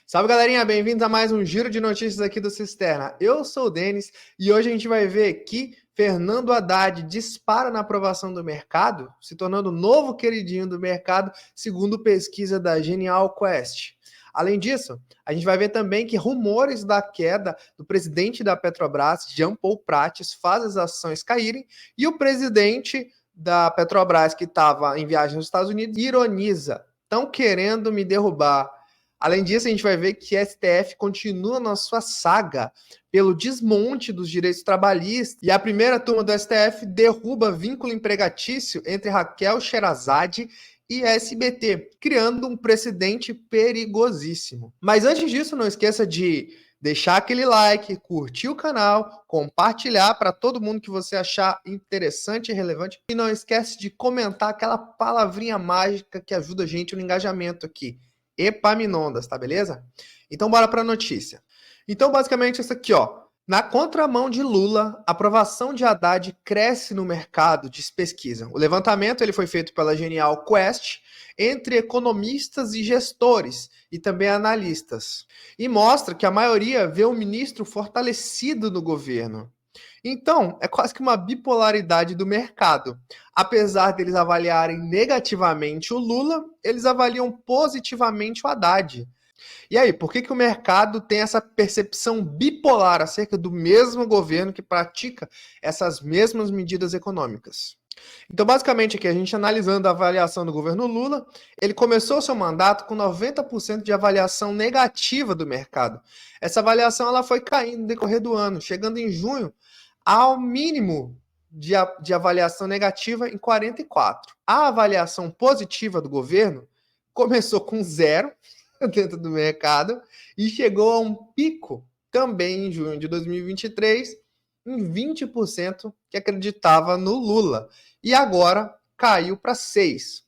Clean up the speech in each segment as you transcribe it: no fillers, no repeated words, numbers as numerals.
Salve, galerinha, bem-vindos a mais um giro de notícias aqui do Cisterna. Eu sou o Denis e hoje a gente vai ver que Fernando Haddad dispara na aprovação do mercado, se tornando o novo queridinho do mercado, segundo pesquisa da Genial Quest. Além disso, a gente vai ver também que rumores da queda do presidente da Petrobras, Jean Paul Prates, faz as ações caírem e o presidente da Petrobras, que estava em viagem nos Estados Unidos, ironiza: estão querendo me derrubar. Além disso, a gente vai ver que a STF continua na sua saga pelo desmonte dos direitos trabalhistas e a primeira turma do STF derruba vínculo empregatício entre Raquel Sherazade e a SBT, criando um precedente perigosíssimo. Mas antes disso, não esqueça de deixar aquele like, curtir o canal, compartilhar para todo mundo que você achar interessante e relevante. E não esquece de comentar aquela palavrinha mágica que ajuda a gente no engajamento aqui. Epaminondas, tá beleza? Então bora para a notícia. Então basicamente isso aqui, ó. Na contramão de Lula, a aprovação de Haddad cresce no mercado, diz pesquisa. O levantamento ele foi feito pela Genial Quest entre economistas e gestores e também analistas. E mostra que a maioria vê o ministro fortalecido no governo. Então, é quase que uma bipolaridade do mercado. Apesar deles avaliarem negativamente o Lula, eles avaliam positivamente o Haddad. E aí, por que o mercado tem essa percepção bipolar acerca do mesmo governo que pratica essas mesmas medidas econômicas? Então, basicamente, aqui a gente analisando a avaliação do governo Lula, ele começou seu mandato com 90% de avaliação negativa do mercado. Essa avaliação ela foi caindo no decorrer do ano, chegando em junho ao mínimo de avaliação negativa em 44. A avaliação positiva do governo começou com 0 dentro do mercado e chegou a um pico também em junho de 2023 em 20% que acreditava no Lula. E agora caiu para 6.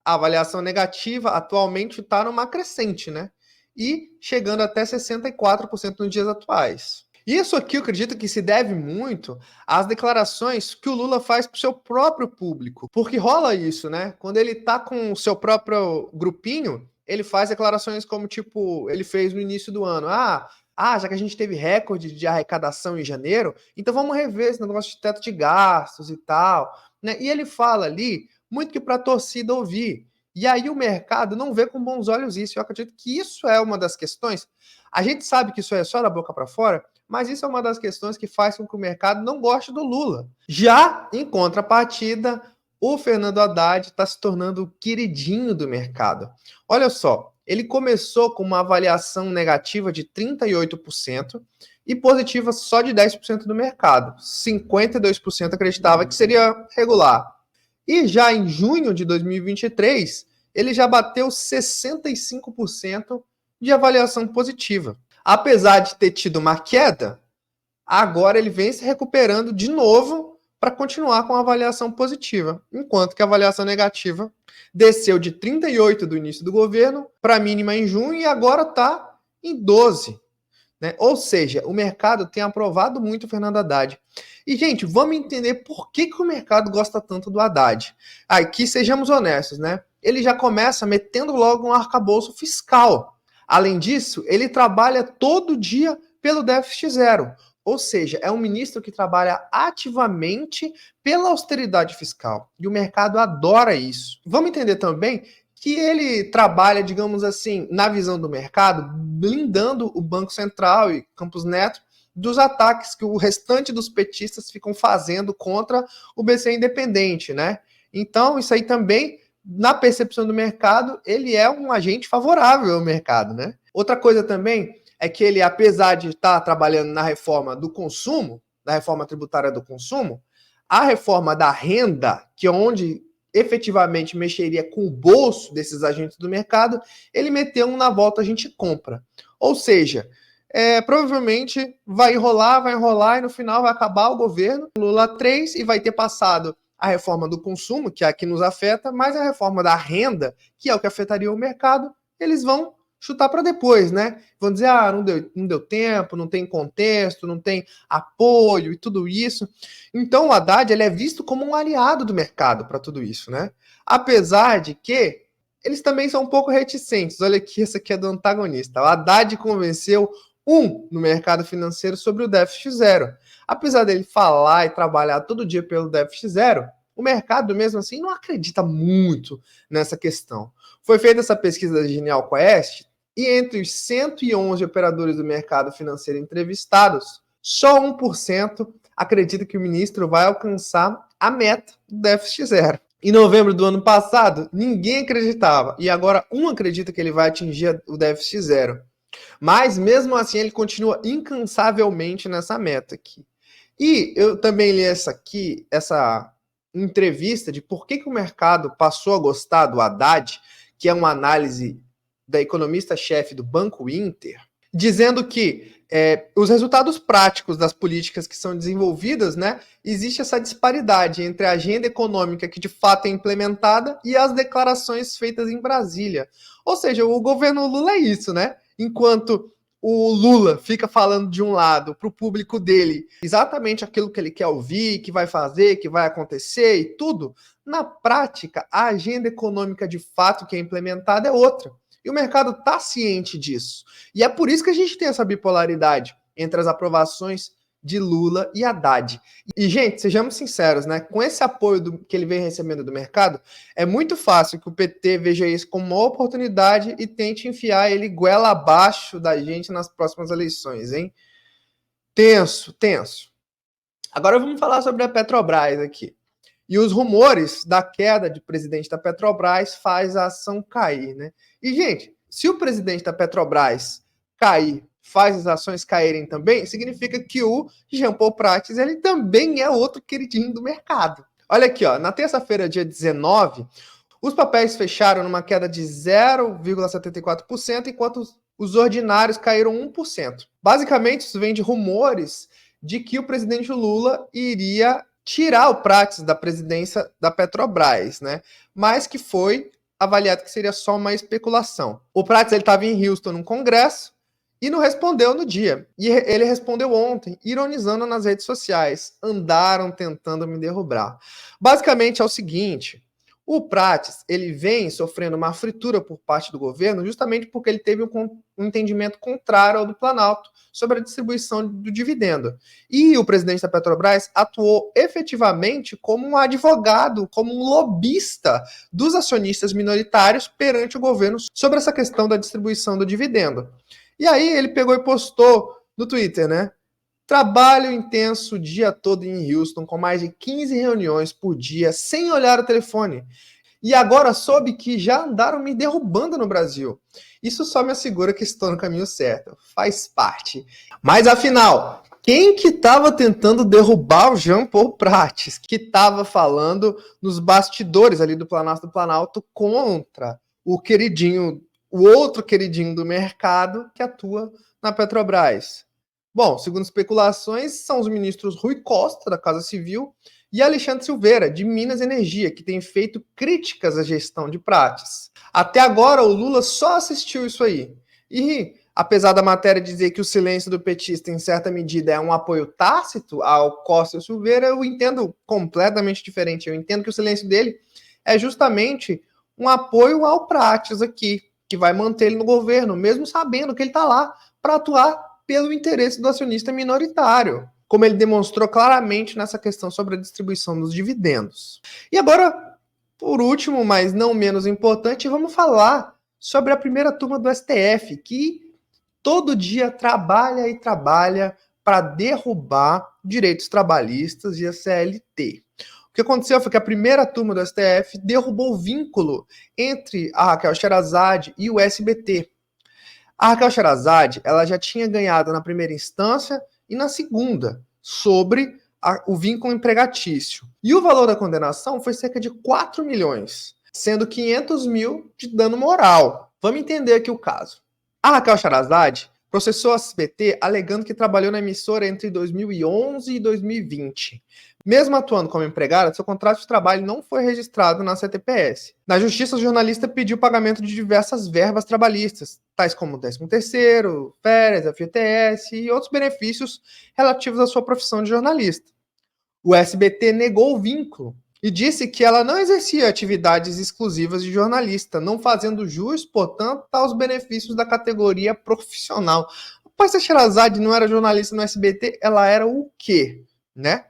A avaliação negativa atualmente está numa crescente, né? E chegando até 64% nos dias atuais. Isso aqui eu acredito que se deve muito às declarações que o Lula faz para o seu próprio público. Porque rola isso, né? Quando ele está com o seu próprio grupinho, ele faz declarações como, tipo, ele fez no início do ano. Já que a gente teve recorde de arrecadação em janeiro, então vamos rever esse negócio de teto de gastos e tal. Né? E ele fala ali muito que para a torcida ouvir. E aí o mercado não vê com bons olhos isso. Eu acredito que isso é uma das questões. A gente sabe que isso é só da boca para fora, mas isso é uma das questões que faz com que o mercado não goste do Lula. Já em contrapartida, o Fernando Haddad está se tornando o queridinho do mercado. Olha só, ele começou com uma avaliação negativa de 38% e positiva só de 10% do mercado. 52% acreditava que seria regular. E já em junho de 2023, ele já bateu 65% de avaliação positiva. Apesar de ter tido uma queda, agora ele vem se recuperando de novo para continuar com a avaliação positiva, enquanto que a avaliação negativa desceu de 38 do início do governo para a mínima em junho e agora está em 12. Né? Ou seja, o mercado tem aprovado muito o Fernando Haddad. E, gente, vamos entender por que o mercado gosta tanto do Haddad. Aqui, sejamos honestos, né? Ele já começa metendo logo um arcabouço fiscal. Além disso, ele trabalha todo dia pelo déficit zero. Ou seja, é um ministro que trabalha ativamente pela austeridade fiscal. E o mercado adora isso. Vamos entender também que ele trabalha, digamos assim, na visão do mercado, blindando o Banco Central e Campos Neto dos ataques que o restante dos petistas ficam fazendo contra o BC Independente, né? Então, isso aí também, na percepção do mercado, ele é um agente favorável ao mercado, né? Outra coisa também é que ele, apesar de estar trabalhando na reforma do consumo, na reforma tributária do consumo, a reforma da renda, que é onde efetivamente mexeria com o bolso desses agentes do mercado, ele meteu um na volta a gente compra. Ou seja, provavelmente vai enrolar e no final vai acabar o governo Lula 3 e vai ter passado a reforma do consumo, que é a que nos afeta, mas a reforma da renda, que é o que afetaria o mercado, eles vão chutar para depois, né? Vão dizer, não deu tempo, não tem contexto, não tem apoio e tudo isso. Então o Haddad ele é visto como um aliado do mercado para tudo isso, né? Apesar de que eles também são um pouco reticentes. Olha aqui, essa aqui é do antagonista. O Haddad convenceu no mercado financeiro sobre o déficit zero. Apesar dele falar e trabalhar todo dia pelo déficit zero, o mercado, mesmo assim, não acredita muito nessa questão. Foi feita essa pesquisa da Genial Quest e entre os 111 operadores do mercado financeiro entrevistados, só 1% acredita que o ministro vai alcançar a meta do déficit zero. Em novembro do ano passado, ninguém acreditava, e agora um acredita que ele vai atingir o déficit zero. Mas, mesmo assim, ele continua incansavelmente nessa meta aqui. E eu também li essa entrevista de por que o mercado passou a gostar do Haddad, que é uma análise da economista-chefe do Banco Inter, dizendo que os resultados práticos das políticas que são desenvolvidas, né, existe essa disparidade entre a agenda econômica que de fato é implementada e as declarações feitas em Brasília. Ou seja, o governo Lula é isso, né? Enquanto o Lula fica falando de um lado para o público dele exatamente aquilo que ele quer ouvir, que vai fazer, que vai acontecer e tudo, na prática, a agenda econômica de fato que é implementada é outra. E o mercado está ciente disso. E é por isso que a gente tem essa bipolaridade entre as aprovações de Lula e Haddad. E, gente, sejamos sinceros, né? Com esse apoio que ele vem recebendo do mercado, é muito fácil que o PT veja isso como uma oportunidade e tente enfiar ele goela abaixo da gente nas próximas eleições, hein? Tenso, tenso. Agora vamos falar sobre a Petrobras aqui. E os rumores da queda de presidente da Petrobras faz a ação cair, né? E, gente, se o presidente da Petrobras cair, faz as ações caírem também, significa que o Jean Paul Prates, ele também é outro queridinho do mercado. Olha aqui, ó, na terça-feira, dia 19, os papéis fecharam numa queda de 0,74%, enquanto os ordinários caíram 1%. Basicamente, isso vem de rumores de que o presidente Lula iria tirar o Prates da presidência da Petrobras, né? Mas que foi avaliado que seria só uma especulação. O Prates estava em Houston num congresso e não respondeu no dia. E ele respondeu ontem, ironizando nas redes sociais. Andaram tentando me derrubar. Basicamente é o seguinte: o Prates, ele vem sofrendo uma fritura por parte do governo justamente porque ele teve um entendimento contrário ao do Planalto sobre a distribuição do dividendo. E o presidente da Petrobras atuou efetivamente como um advogado, como um lobista dos acionistas minoritários perante o governo sobre essa questão da distribuição do dividendo. E aí ele pegou e postou no Twitter, né? Trabalho intenso o dia todo em Houston, com mais de 15 reuniões por dia, sem olhar o telefone. E agora soube que já andaram me derrubando no Brasil. Isso só me assegura que estou no caminho certo. Faz parte. Mas afinal, quem que estava tentando derrubar o Jean Paul Prates? Que estava falando nos bastidores ali do Planalto contra o queridinho, o outro queridinho do mercado que atua na Petrobras? Bom, segundo especulações, são os ministros Rui Costa, da Casa Civil, e Alexandre Silveira, de Minas e Energia, que tem feito críticas à gestão de Prates. Até agora, o Lula só assistiu isso aí. E, apesar da matéria dizer que o silêncio do petista, em certa medida, é um apoio tácito ao Costa e Silveira, eu entendo completamente diferente. Eu entendo que o silêncio dele é justamente um apoio ao Prates aqui, que vai manter ele no governo, mesmo sabendo que ele está lá para atuar pelo interesse do acionista minoritário, como ele demonstrou claramente nessa questão sobre a distribuição dos dividendos. E agora, por último, mas não menos importante, vamos falar sobre a primeira turma do STF, que todo dia trabalha e trabalha para derrubar direitos trabalhistas e a CLT. O que aconteceu foi que a primeira turma do STF derrubou o vínculo entre a Raquel Sherazade e o SBT. A Raquel Sherazade, ela já tinha ganhado na primeira instância e na segunda, sobre o vínculo empregatício. E o valor da condenação foi cerca de 4 milhões, sendo 500 mil de dano moral. Vamos entender aqui o caso. A Raquel Sherazade processou a SBT alegando que trabalhou na emissora entre 2011 e 2020. Mesmo atuando como empregada, seu contrato de trabalho não foi registrado na CTPS. Na justiça, o jornalista pediu pagamento de diversas verbas trabalhistas, tais como 13º, férias, FGTS e outros benefícios relativos à sua profissão de jornalista. O SBT negou o vínculo e disse que ela não exercia atividades exclusivas de jornalista, não fazendo jus, portanto, aos benefícios da categoria profissional. Rapaz, se a Sherazade não era jornalista no SBT, ela era o quê? Né?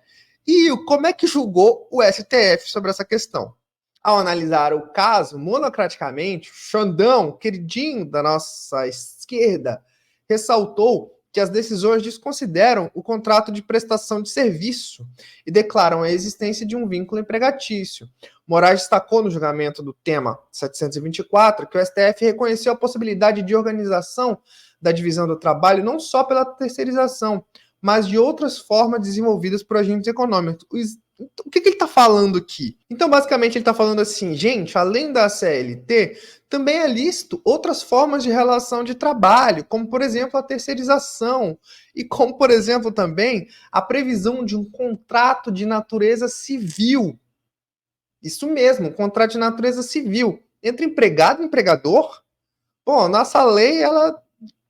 E como é que julgou o STF sobre essa questão? Ao analisar o caso monocraticamente, Xandão, queridinho da nossa esquerda, ressaltou que as decisões desconsideram o contrato de prestação de serviço e declaram a existência de um vínculo empregatício. Moraes destacou no julgamento do tema 724 que o STF reconheceu a possibilidade de organização da divisão do trabalho não só pela terceirização, mas de outras formas desenvolvidas por agentes econômicos. O que ele está falando aqui? Então, basicamente, ele está falando assim, gente, além da CLT, também é lícito outras formas de relação de trabalho, como, por exemplo, a terceirização, e como, por exemplo, também a previsão de um contrato de natureza civil. Isso mesmo, um contrato de natureza civil. Entre empregado e empregador, bom, nossa lei, ela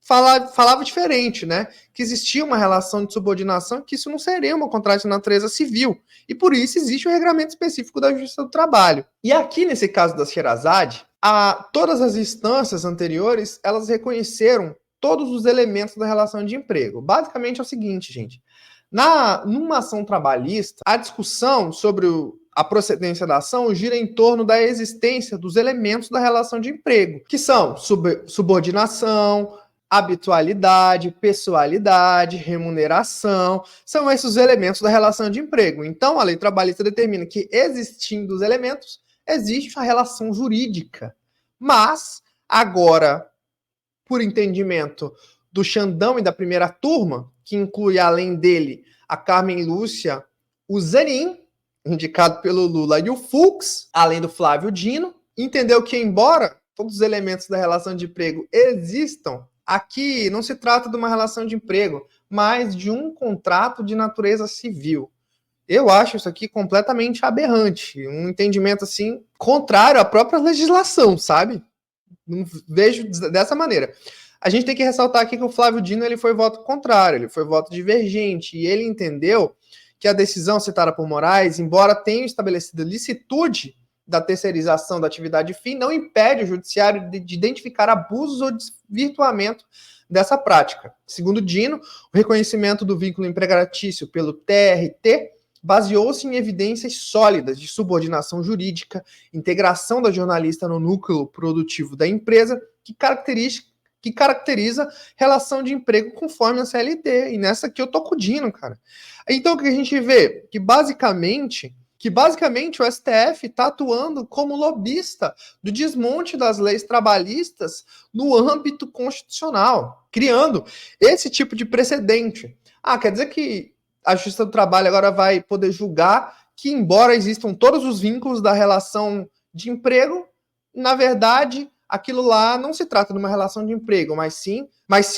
falava diferente, né? Que existia uma relação de subordinação, que isso não seria um contrato de natureza civil. E por isso existe o regramento específico da Justiça do Trabalho. E aqui, nesse caso da Sherazade, todas as instâncias anteriores, elas reconheceram todos os elementos da relação de emprego. Basicamente é o seguinte, gente. Numa ação trabalhista, a discussão sobre a procedência da ação gira em torno da existência dos elementos da relação de emprego, que são subordinação, habitualidade, pessoalidade, remuneração, são esses os elementos da relação de emprego. Então, a lei trabalhista determina que, existindo os elementos, existe a relação jurídica. Mas, agora, por entendimento do Xandão e da primeira turma, que inclui, além dele, a Carmen Lúcia, o Zanin, indicado pelo Lula, e o Fux, além do Flávio Dino, entendeu que, embora todos os elementos da relação de emprego existam, aqui não se trata de uma relação de emprego, mas de um contrato de natureza civil. Eu acho isso aqui completamente aberrante, um entendimento assim contrário à própria legislação, sabe? Não vejo dessa maneira. A gente tem que ressaltar aqui que o Flávio Dino ele foi voto contrário, ele foi voto divergente, e ele entendeu que a decisão citada por Moraes, embora tenha estabelecido licitude da terceirização da atividade fim, não impede o judiciário de identificar abusos ou desvirtuamento dessa prática. Segundo Dino, o reconhecimento do vínculo empregatício pelo TRT baseou-se em evidências sólidas de subordinação jurídica, integração da jornalista no núcleo produtivo da empresa, que caracteriza relação de emprego conforme a CLT. E nessa aqui eu tô com o Dino, cara. Então o que a gente vê? Que basicamente o STF está atuando como lobista do desmonte das leis trabalhistas no âmbito constitucional, criando esse tipo de precedente. Quer dizer que a Justiça do Trabalho agora vai poder julgar que, embora existam todos os vínculos da relação de emprego, na verdade, aquilo lá não se trata de uma relação de emprego, mas sim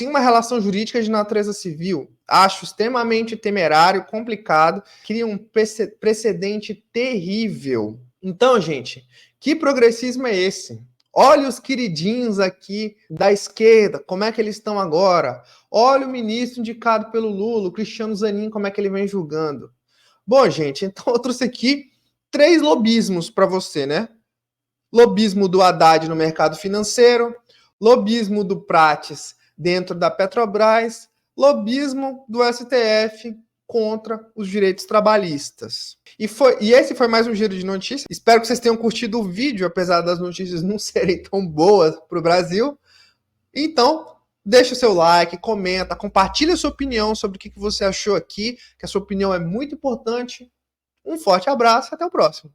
uma relação jurídica de natureza civil. Acho extremamente temerário, complicado, cria um precedente terrível. Então, gente, que progressismo é esse? Olha os queridinhos aqui da esquerda, como é que eles estão agora. Olha o ministro indicado pelo Lula, o Cristiano Zanin, como é que ele vem julgando. Bom, gente, então eu trouxe aqui 3 lobismos para você, né? Lobismo do Haddad no mercado financeiro, lobismo do Prates dentro da Petrobras, lobismo do STF contra os direitos trabalhistas. E esse foi mais um giro de notícias. Espero que vocês tenham curtido o vídeo, apesar das notícias não serem tão boas para o Brasil. Então, deixa o seu like, comenta, compartilha a sua opinião sobre o que você achou aqui, que a sua opinião é muito importante. Um forte abraço e até o próximo.